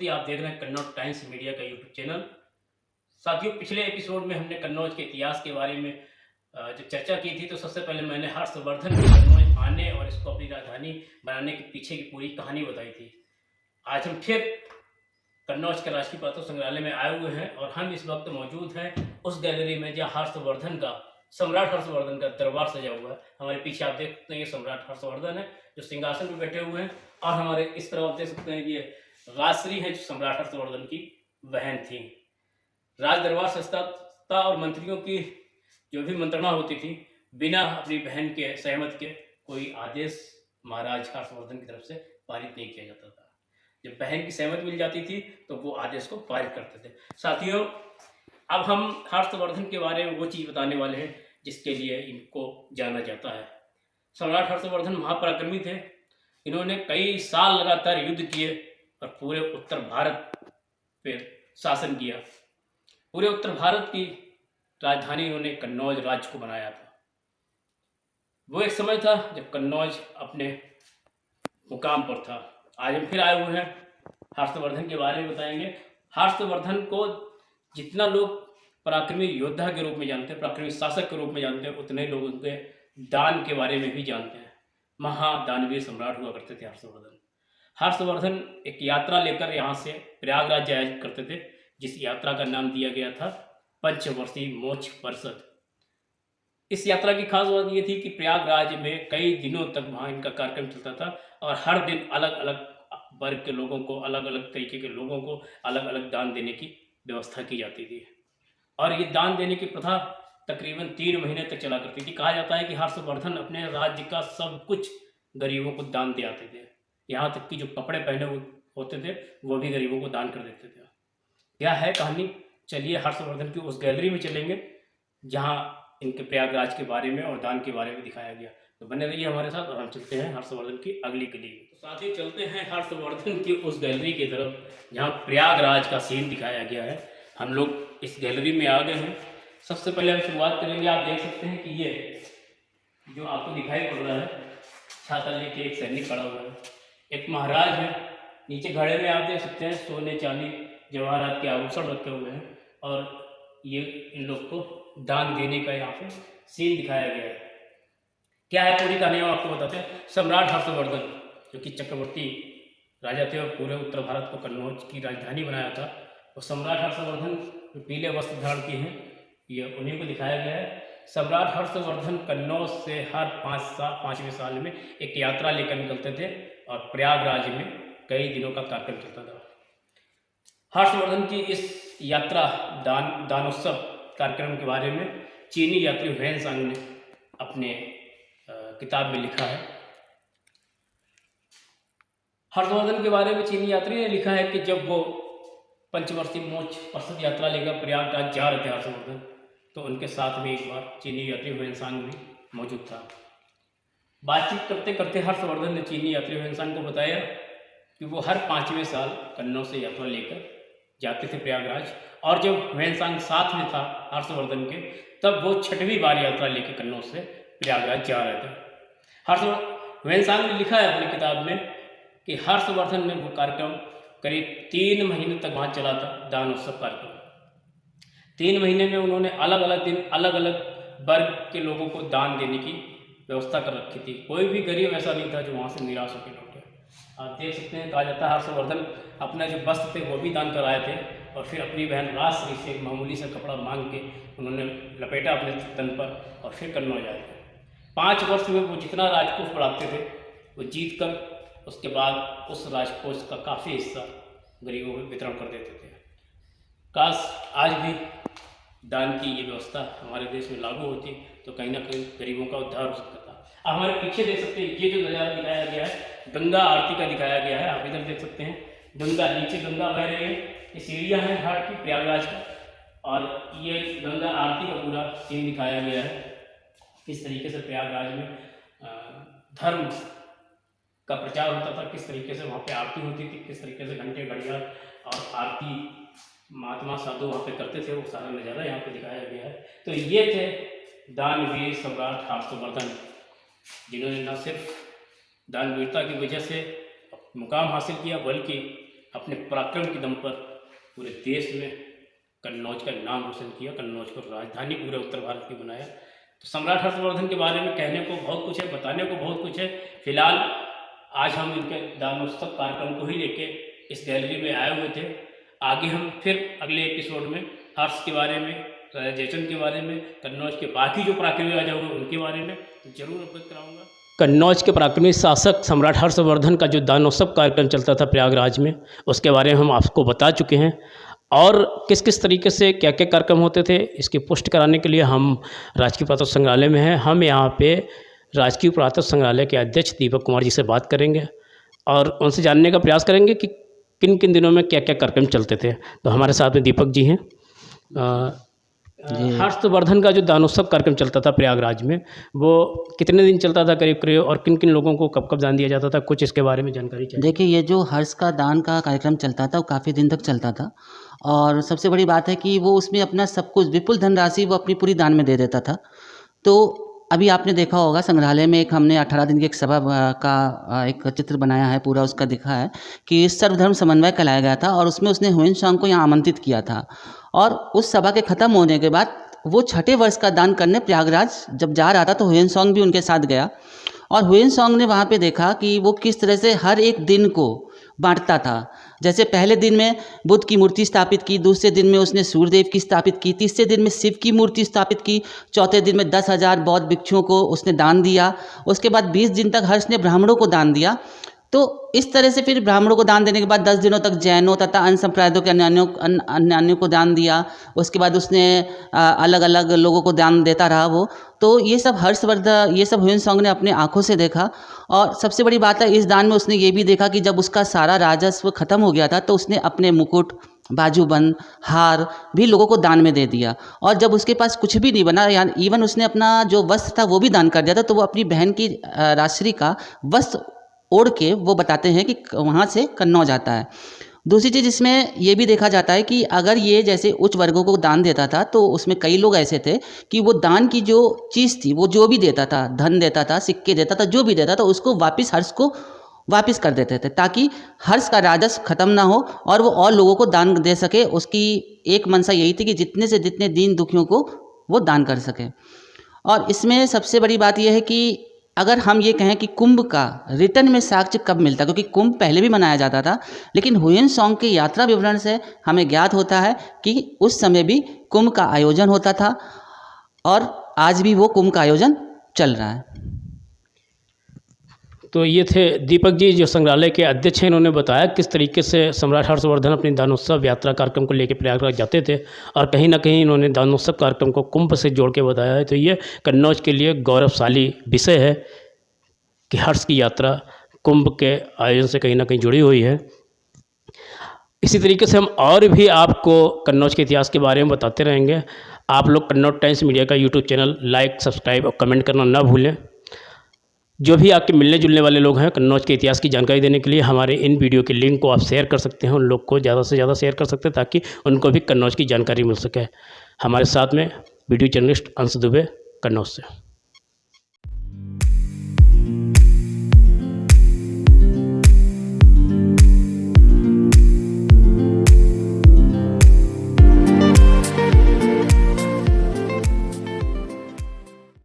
नमस्ते। आप देख रहे हैं कन्नौज टाइम्स मीडिया का यूट्यूब चैनल। साथियों, पिछले एपिसोड में हमने कन्नौज के इतिहास के बारे में जो चर्चा की थी, तो सबसे पहले मैंने हर्षवर्धन के कन्नौज आने और इसको अपनी राजधानी बनाने के पीछे की पूरी कहानी बताई थी। आज हम फिर कन्नौज के राष्ट्रीय पुरातत्व संग्रहालय में आए हुए हैं और हम इस वक्त मौजूद हैं उस गैलरी में जहाँ हर्षवर्धन का, सम्राट हर्षवर्धन का दरबार सजा हुआ है। हमारे पीछे आप देख सकते हैं ये सम्राट हर्षवर्धन है जो सिंहासन पर बैठे हुए हैं, और हमारे इस तरफ आप देख सकते हैं ये राजश्री है जो सम्राट हर्षवर्धन की बहन थी। राज दरबार सजता था और मंत्रियों की जो भी मंत्रणा होती थी, बिना अपनी बहन के सहमत के कोई आदेश महाराज हर्षवर्धन की तरफ से पारित नहीं किया जाता था। जब बहन की सहमति मिल जाती थी तो वो आदेश को पारित करते थे। साथियों, अब हम हर्षवर्धन के बारे में वो चीज़ बताने वाले हैं जिसके लिए इनको जाना जाता है। सम्राट हर्षवर्धन महापराक्रमी थे। इन्होंने कई साल लगातार युद्ध किए और पूरे उत्तर भारत पर शासन किया। पूरे उत्तर भारत की राजधानी इन्होंने कन्नौज राज्य को बनाया था। वो एक समय था जब कन्नौज अपने मुकाम पर था। आज हम फिर आए हुए हैं, हर्षवर्धन के बारे में बताएंगे। हर्षवर्धन को जितना लोग पराक्रमी योद्धा के रूप में जानते हैं, पराक्रमी शासक के रूप में जानते हैं, उतने लोग उनके दान के बारे में भी जानते हैं। महादानवीर सम्राट हुआ करते थे हर्षवर्धन। हर्षवर्धन एक यात्रा लेकर यहाँ से प्रयागराज जाया करते थे, जिस यात्रा का नाम दिया गया था पंचवर्षीय मोक्ष परिषद। इस यात्रा की खास बात ये थी कि प्रयागराज में कई दिनों तक वहाँ इनका कार्यक्रम चलता था और हर दिन अलग अलग वर्ग के लोगों को, अलग अलग तरीके के लोगों को अलग अलग दान देने की व्यवस्था की जाती थी। और ये दान देने की प्रथा तकरीबन 3 महीने तक चला करती थी। कहा जाता है कि हर्षवर्धन अपने राज्य का सब कुछ गरीबों को दान दे आते थे। यहाँ तक कि जो कपड़े पहने हुए होते थे वो भी गरीबों को दान कर देते थे। क्या है कहानी, चलिए हर्षवर्धन की उस गैलरी में चलेंगे जहाँ इनके प्रयागराज के बारे में और दान के बारे में दिखाया गया। तो बने रहिए हमारे साथ और हम चलते हैं हर्षवर्धन की अगली गली में। तो साथ ही चलते हैं हर्षवर्धन की उस गैलरी की तरफ जहाँ प्रयागराज का सीन दिखाया गया है। हम लोग इस गैलरी में आ गए हैं। सबसे पहले हम शुरुआत करेंगे। आप देख सकते हैं कि ये जो आपको दिखाई पड़ रहा है, छाता लेके एक सैनिक खड़ा हुआ है, एक महाराज है। नीचे घड़े में आप देख सकते हैं सोने चांदी जवाहरात के आभूषण रखे हुए हैं और ये इन लोग को दान देने का यहाँ पे सीन दिखाया गया है। क्या है पूरी कहानी हम आपको बताते हैं। सम्राट हर्षवर्धन जो कि चक्रवर्ती राजा थे और पूरे उत्तर भारत को कन्नौज की राजधानी बनाया था, और सम्राट हर्षवर्धन जो पीले वस्त्र धारण किए हैं, ये उन्हीं को दिखाया गया है। सम्राट हर्षवर्धन कन्नौज से हर 5वें साल में एक यात्रा लेकर निकलते थे और प्रयागराज में कई दिनों का कार्यक्रम चलता था। हर्षवर्धन की इस यात्रा दानोत्सव कार्यक्रम के बारे में चीनी यात्री ह्वेनसांग ने अपने किताब में लिखा है। हर्षवर्धन के बारे में चीनी यात्री ने लिखा है कि जब वो पंचवर्षीय मोक्ष परिषद यात्रा लेकर प्रयागराज जा रहे थे हर्षवर्धन, तो उनके साथ में एक बार चीनी यात्री ह्वेनसांग भी मौजूद था। बातचीत करते करते हर्षवर्धन ने चीनी यात्री ह्वेनसांग को बताया कि वो हर 5वें साल कन्नौज से यात्रा लेकर जाते थे प्रयागराज, और जब ह्वेनसांग साथ में था हर्षवर्धन के, तब वो 6वीं बार यात्रा लेकर कन्नौज से प्रयागराज जा रहे थे। ह्वेनसांग ने लिखा है अपनी किताब में कि हर्षवर्धन ने वो कार्यक्रम करीब 3 महीने तक वहाँ चला था, दानोत्सव कार्यक्रम। 3 महीने में उन्होंने अलग अलग दिन अलग अलग वर्ग के लोगों को दान देने की व्यवस्था कर रखी थी। कोई भी गरीब ऐसा नहीं था जो वहाँ से निराश होकर लौटे। आप देख सकते हैं, कहा जाता है हर्षवर्धन अपना जो वस्त्र थे वो भी दान कराए थे, और फिर अपनी बहन राजश्री से मामूली सा कपड़ा मांग के उन्होंने लपेटा अपने तन पर और फिर कन्नौज आए थे। 5 वर्ष में वो जितना राजकोष बढ़ाते थे वो जीत कर उसके बाद उस राजकोष का काफ़ी हिस्सा गरीबों में वितरण कर देते थे। काश आज भी दान की ये व्यवस्था हमारे देश में लागू होती तो कहीं ना कहीं गरीबों का उद्धार हो सकता था। आप हमारे पीछे देख सकते हैं, ये जो नज़ारा दिखाया गया है गंगा आरती का दिखाया गया है। आप इधर देख सकते हैं गंगा, नीचे गंगा बह रही है, ये सीढ़ियाँ हैं घाट की प्रयागराज का, और ये गंगा आरती का पूरा सीन दिखाया गया है। किस तरीके से प्रयागराज में धर्म का प्रचार होता था, किस तरीके से वहाँ पे आरती होती थी, किस तरीके से घंटे घड़ियाल और आरती महात्मा साधु वहाँ पे करते थे, वो सारा नज़ारा यहाँ पे दिखाया गया है। तो ये थे दानवीर सम्राट हर्षवर्धन, जिन्होंने न सिर्फ दानवीरता की वजह से मुकाम हासिल किया, बल्कि अपने पराक्रम के दम पर पूरे देश में कन्नौज का नाम रोशन किया, कन्नौज को राजधानी पूरे उत्तर भारत की बनाया। तो सम्राट हर्षवर्धन के बारे में कहने को बहुत कुछ है, बताने को बहुत कुछ है। फिलहाल आज हम इनके दानोत्सव कार्यक्रम को ही लेके इस गैलरी में आए हुए थे। आगे हम फिर अगले एपिसोड में हर्ष के बारे में, राजा जयचंद के बारे में, कन्नौज के बाकी जो पराक्रमी राजा होंगे उनके बारे में जरूर अवगत कराऊंगा। कन्नौज के पराक्रमी शासक सम्राट हर्षवर्धन का जो दानोत्सव कार्यक्रम चलता था प्रयागराज में, उसके बारे में हम आपको बता चुके हैं। और किस किस तरीके से क्या क्या कार्यक्रम होते थे, इसकी पुष्टि कराने के लिए हम राजकीय पुरातत्व संग्रहालय में हैं। हम यहाँ पे राजकीय पुरातत्व संग्रहालय के अध्यक्ष दीपक कुमार जी से बात करेंगे और उनसे जानने का प्रयास करेंगे कि किन किन दिनों में क्या क्या कार्यक्रम चलते थे। तो हमारे साथ में दीपक जी हैं। हर्षवर्धन का जो दानोत्सव कार्यक्रम चलता था प्रयागराज में, वो कितने दिन चलता था करीब करीब, और किन किन लोगों को कब कब दान दिया जाता था, कुछ इसके बारे में जानकारी चाहिए। देखिए, ये जो हर्ष का दान का कार्यक्रम चलता था वो काफ़ी दिन तक चलता था, और सबसे बड़ी बात है कि वो उसमें अपना सब कुछ विपुल धनराशि वो अपनी पूरी दान में दे देता था। तो अभी आपने देखा होगा संग्रहालय में एक हमने 18 दिन की एक सभा का एक चित्र बनाया है, पूरा उसका दिखा है कि सर्वधर्म समन्वय कराया गया था, और उसमें उसने ह्वेनसांग को यहाँ आमंत्रित किया था। और उस सभा के ख़त्म होने के बाद वो छठे वर्ष का दान करने प्रयागराज जब जा रहा था तो ह्वेनसांग भी उनके साथ गया, और ह्वेनसांग ने वहाँ पे देखा कि वो किस तरह से हर एक दिन को बांटता था। जैसे पहले दिन में बुद्ध की मूर्ति स्थापित की, दूसरे दिन में उसने सूर्यदेव की स्थापित की, तीसरे दिन में शिव की मूर्ति स्थापित की, चौथे दिन में 10,000 बौद्ध भिक्षुओं को उसने दान दिया। उसके बाद 20 दिन तक हर्ष ने ब्राह्मणों को दान दिया। तो इस तरह से फिर ब्राह्मणों को दान देने के बाद 10 दिनों तक जैनों तथा अन्य संप्रदायों के अन्य को दान दिया। उसके बाद उसने अलग अलग लोगों को दान देता रहा वो। तो ये सब हर्षवर्धन, ये सब ह्वेनसांग ने अपने आंखों से देखा। और सबसे बड़ी बात है, इस दान में उसने ये भी देखा कि जब उसका सारा राजस्व खत्म हो गया था तो उसने अपने मुकुट, बाजूबंद, हार भी लोगों को दान में दे दिया। और जब उसके पास कुछ भी नहीं बना, यानी इवन उसने अपना जो वस्त्र था वो भी दान कर दिया था। तो वो अपनी बहन की राजश्री का वस्त्र ओढ़ के वो बताते हैं कि वहाँ से कन्नौज आता है। दूसरी चीज़ इसमें ये भी देखा जाता है कि अगर ये जैसे उच्च वर्गों को दान देता था तो उसमें कई लोग ऐसे थे कि वो दान की जो चीज़ थी, वो जो भी देता था, धन देता था, सिक्के देता था, जो भी देता था, उसको वापस हर्ष को वापस कर देते थे, ताकि हर्ष का राजस्व खत्म ना हो और वो और लोगों को दान दे सके। उसकी एक मंशा यही थी कि जितने से जितने दीन दुखियों को वो दान कर सके। और इसमें सबसे बड़ी बात यह है कि अगर हम ये कहें कि कुंभ का रिटर्न में साक्ष्य कब मिलता, क्योंकि कुंभ पहले भी मनाया जाता था, लेकिन ह्वेनसांग के यात्रा विवरण से हमें ज्ञात होता है कि उस समय भी कुंभ का आयोजन होता था, और आज भी वो कुंभ का आयोजन चल रहा है। तो ये थे दीपक जी, जो संग्रहालय के अध्यक्ष हैं। इन्होंने बताया किस तरीके से सम्राट हर्षवर्धन अपनी दानोत्सव यात्रा कार्यक्रम को लेकर प्रयागराज जाते थे, और कहीं ना कहीं इन्होंने दानोत्सव कार्यक्रम को कुंभ से जोड़ के बताया है। तो ये कन्नौज के लिए गौरवशाली विषय है कि हर्ष की यात्रा कुंभ के आयोजन से कहीं ना कहीं जुड़ी हुई है। इसी तरीके से हम और भी आपको कन्नौज के इतिहास के बारे में बताते रहेंगे। आप लोग कन्नौज टाइम्स मीडिया का यूट्यूब चैनल लाइक, सब्सक्राइब और कमेंट करना ना भूलें। जो भी आपके मिलने जुलने वाले लोग हैं कन्नौज के इतिहास की जानकारी देने के लिए हमारे इन वीडियो के लिंक को आप शेयर कर सकते हैं, उन लोग को ज़्यादा से ज़्यादा शेयर कर सकते हैं ताकि उनको भी कन्नौज की जानकारी मिल सके। हमारे साथ में वीडियो जर्नलिस्ट अंश दुबे, कन्नौज से।